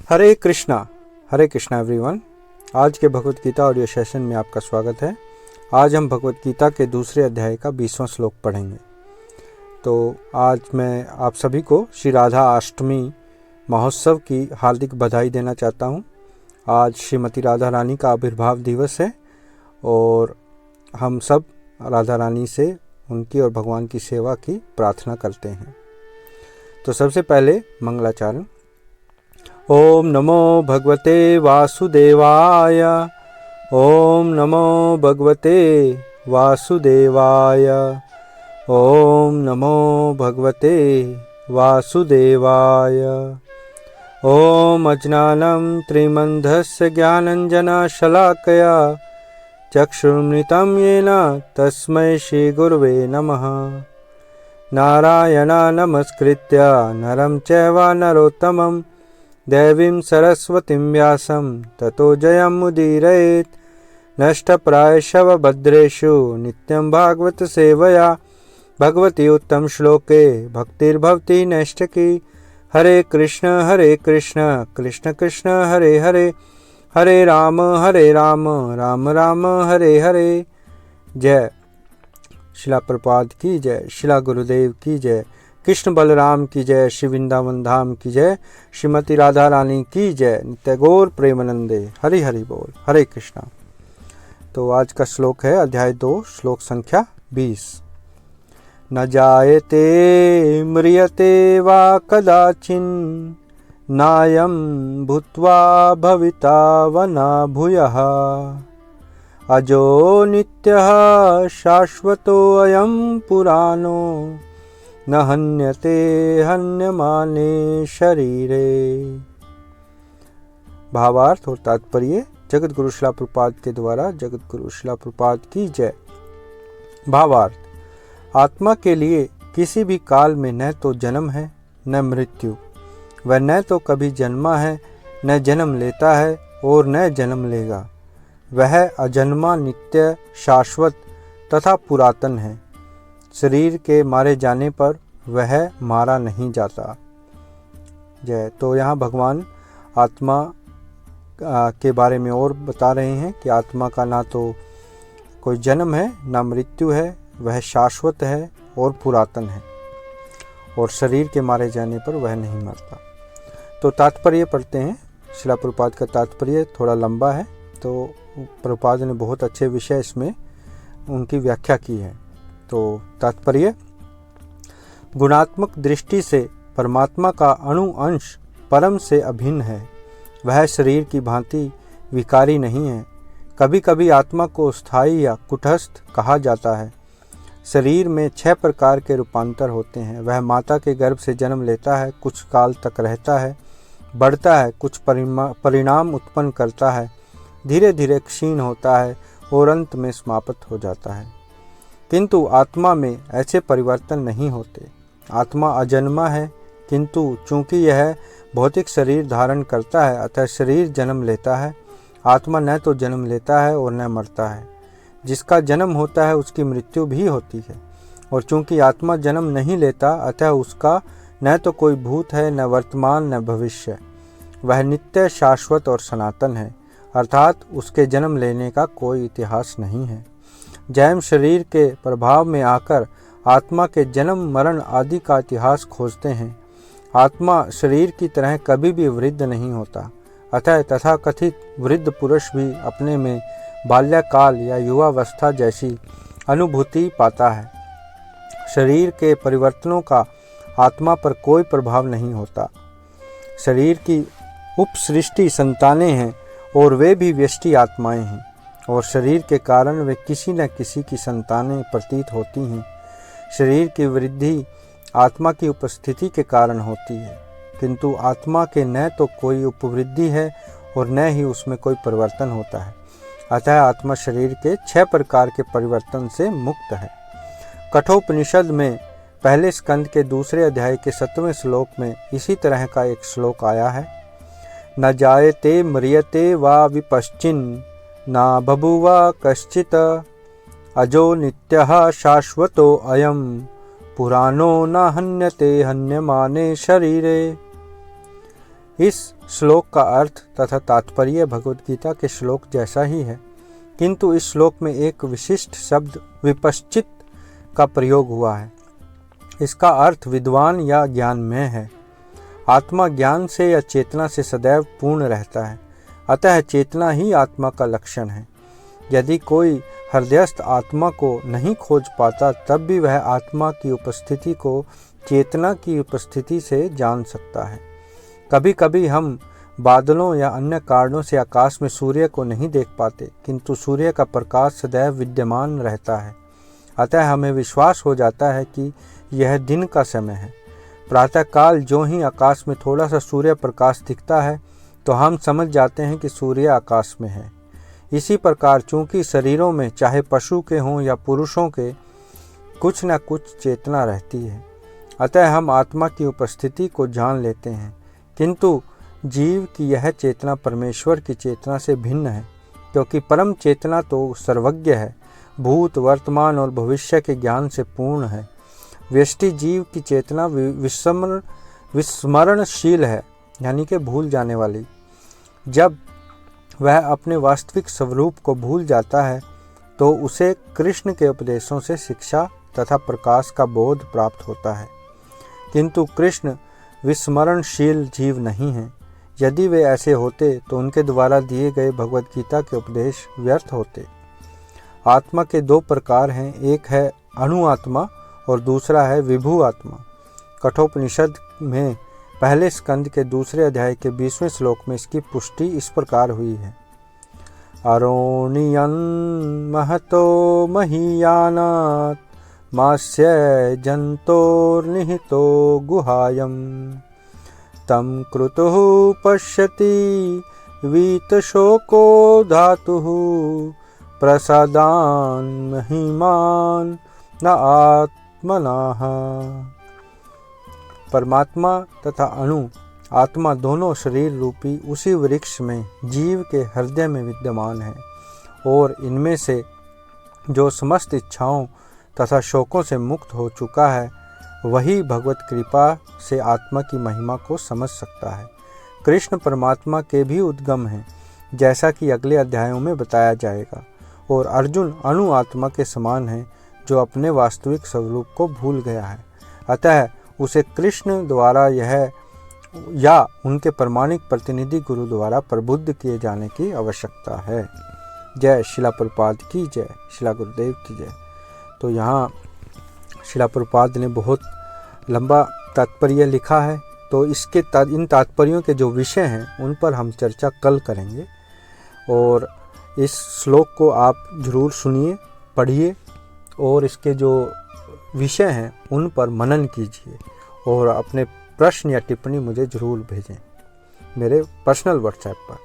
हरे Krishna everyone. आज के Bhagavad Gita audio session में आपका स्वागत है। आज हम भगवत गीता के दूसरे अध्याय का 20वां श्लोक पढ़ेंगे। तो आज मैं आप सभी को श्री राधा अष्टमी महोत्सव की हार्दिक बधाई देना चाहता हूँ। आज श्रीमती राधा रानी का आविर्भाव दिवस है और हम सब राधा रानी से उनकी और भगवान की सेवा की प्रार्थना करते हैं। तो सबसे पहले मंगलाचरण। ओम नमो भगवते वासुदेवाय। ओम नमो भगवते वासुदेवाय। ओम नमो भगवते वासुदेवाय। ओम अज्ञानं त्रिमन्धस्य ज्ञानञ्जनशलाकया चक्षुरुन्मिलितं येन तस्मै श्रीगुरवे नमः। नारायणं नमस्कृत्य नरं चैव नरोत्तमं देवीं सरस्वतीं व्यासं ततो जयमुदीरयेत्। नष्टप्रायशव भद्रेषु नित्यं भागवत सेवया भगवती उत्तम श्लोके भक्तिर्भवति नैष्ठिकी। हरे कृष्ण कृष्ण कृष्ण हरे हरे, हरे राम राम राम हरे हरे। जय शिला प्रपाद की जय, शिला गुरुदेव की जय, कृष्ण बलराम की जय, श्री वृंदावन धाम की जय, श्रीमती राधा रानी की जय, नित्य गौर प्रेमानंदे। हरि हरि बोल। हरे कृष्णा। तो आज का श्लोक है अध्याय 2 श्लोक संख्या 20। न जायते म्रियते वा कदाचिन् नायं भूत्वा भविता व न भूयः। अजो नित्यः शाश्वतो अयं पुराणो न हन्यते हन्यमाने शरीरे। भावार्थ और तात्पर्य। जगत गुरु शिला प्रपाद के द्वारा जगत गुरु शिला प्रपाद की जय। भावार्थ। आत्मा के लिए किसी भी काल में न तो जन्म है न मृत्यु। वह न तो कभी जन्मा है न जन्म लेता है और न जन्म लेगा। वह अजन्मा, नित्य, शाश्वत तथा पुरातन है। शरीर के मारे जाने पर वह मारा नहीं जाता। जय। तो यहाँ भगवान आत्मा के बारे में और बता रहे हैं कि आत्मा का ना तो कोई जन्म है ना मृत्यु है, वह शाश्वत है और पुरातन है और शरीर के मारे जाने पर वह नहीं मरता। तो तात्पर्य पढ़ते हैं। शिला प्रभुपाद का तात्पर्य थोड़ा लंबा है, तो प्रभुपाद ने बहुत अच्छे विषय इसमें उनकी व्याख्या की है। तो तात्पर्य। गुणात्मक दृष्टि से परमात्मा का अणु अंश परम से अभिन्न है। वह शरीर की भांति विकारी नहीं है। कभी कभी आत्मा को स्थायी या कुटस्थ कहा जाता है। शरीर में 6 प्रकार के रूपांतर होते हैं। वह माता के गर्भ से जन्म लेता है, कुछ काल तक रहता है, बढ़ता है, कुछ परिणाम उत्पन्न करता है, धीरे धीरे क्षीण होता है और अंत में समाप्त हो जाता है। किंतु आत्मा में ऐसे परिवर्तन नहीं होते। आत्मा अजन्मा है, किंतु चूंकि यह भौतिक शरीर धारण करता है अतः शरीर जन्म लेता है। आत्मा न तो जन्म लेता है और न मरता है। जिसका जन्म होता है उसकी मृत्यु भी होती है। और चूंकि आत्मा जन्म नहीं लेता अतः उसका न तो कोई भूत है, न वर्तमान, न भविष्य। वह नित्य, शाश्वत और सनातन है, अर्थात उसके जन्म लेने का कोई इतिहास नहीं है। जैम शरीर के प्रभाव में आकर आत्मा के जन्म मरण आदि का इतिहास खोजते हैं। आत्मा शरीर की तरह कभी भी वृद्ध नहीं होता। अतः तथाकथित वृद्ध पुरुष भी अपने में बाल्यकाल या युवावस्था जैसी अनुभूति पाता है। शरीर के परिवर्तनों का आत्मा पर कोई प्रभाव नहीं होता। शरीर की उपसृष्टि संतानें हैं और वे भी व्यष्टि आत्माएं हैं और शरीर के कारण वे किसी न किसी की संतानें प्रतीत होती हैं। शरीर की वृद्धि आत्मा की उपस्थिति के कारण होती है, किंतु आत्मा के न तो कोई उपवृद्धि है और न ही उसमें कोई परिवर्तन होता है। अतः आत्मा शरीर के 6 प्रकार के परिवर्तन से मुक्त है। कठोपनिषद में पहले स्कंद के दूसरे अध्याय के 7वें श्लोक में इसी तरह का एक श्लोक आया है। न जायते म्रियते वा विपश्चिन् न बभूवा कश्चित् अजो नित्यः शाश्वतो अयं पुराणो न हन्यते हन्यमाने शरीरे। इस श्लोक का अर्थ तथा तात्पर्य भगवद गीता के श्लोक जैसा ही है, किंतु इस श्लोक में एक विशिष्ट शब्द विपश्चित का प्रयोग हुआ है। इसका अर्थ विद्वान या ज्ञानमय है। आत्मा ज्ञान से या चेतना से सदैव पूर्ण रहता है, अतः चेतना ही आत्मा का लक्षण है। यदि कोई हृदयस्थ आत्मा को नहीं खोज पाता, तब भी वह आत्मा की उपस्थिति को चेतना की उपस्थिति से जान सकता है। कभी कभी हम बादलों या अन्य कारणों से आकाश में सूर्य को नहीं देख पाते, किंतु सूर्य का प्रकाश सदैव विद्यमान रहता है, अतः हमें विश्वास हो जाता है कि यह दिन का समय है। प्रातःकाल जो ही आकाश में थोड़ा सा सूर्य प्रकाश दिखता है, तो हम समझ जाते हैं कि सूर्य आकाश में है। इसी प्रकार चूंकि शरीरों में चाहे पशु के हों या पुरुषों के कुछ न कुछ चेतना रहती है, अतः हम आत्मा की उपस्थिति को जान लेते हैं, किंतु जीव की यह चेतना परमेश्वर की चेतना से भिन्न है, क्योंकि परम चेतना तो सर्वज्ञ है, भूत वर्तमान और भविष्य के ज्ञान से पूर्ण है। व्यष्टि जीव की चेतना विस्मरणशील है, यानी कि भूल जाने वाली। जब वह अपने वास्तविक स्वरूप को भूल जाता है, तो उसे कृष्ण के उपदेशों से शिक्षा तथा प्रकाश का बोध प्राप्त होता है, किंतु कृष्ण विस्मरणशील जीव नहीं हैं। यदि वे ऐसे होते तो उनके द्वारा दिए गए भगवद गीता के उपदेश व्यर्थ होते। आत्मा के दो प्रकार हैं, एक है अणु आत्मा और दूसरा है विभु आत्मा। कठोपनिषद में पहले स्कंद के दूसरे अध्याय के 20वें श्लोक में इसकी पुष्टि इस प्रकार हुई है। अरोणियन महतो महीयानात् मास्य जंतोर्निहितो गुहायम तम क्रतुः पश्यति वीतशोको धातुः प्रसादान महिमान न आत्मनाः। परमात्मा तथा अणु आत्मा दोनों शरीर रूपी उसी वृक्ष में जीव के हृदय में विद्यमान है, और इनमें से जो समस्त इच्छाओं तथा शोकों से मुक्त हो चुका है, वही भगवत कृपा से आत्मा की महिमा को समझ सकता है। कृष्ण परमात्मा के भी उद्गम हैं, जैसा कि अगले अध्यायों में बताया जाएगा, और अर्जुन अणु आत्मा के समान है, जो अपने वास्तविक स्वरूप को भूल गया है, अतः उसे कृष्ण द्वारा यह या उनके प्रमाणिक प्रतिनिधि गुरु द्वारा प्रबुद्ध किए जाने की आवश्यकता है। जय शिला प्रभुपाद की जय, शिला गुरुदेव की जय। तो यहाँ शिला प्रभुपाद ने बहुत लंबा तात्पर्य लिखा है, तो इसके इन तात्पर्यों के जो विषय हैं उन पर हम चर्चा कल करेंगे, और इस श्लोक को आप जरूर सुनिए, पढ़िए, और इसके जो विषय हैं उन पर मनन कीजिए, और अपने प्रश्न या टिप्पणी मुझे जरूर भेजें मेरे पर्सनल व्हाट्सएप पर।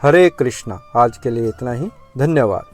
हरे कृष्णा। आज के लिए इतना ही, धन्यवाद।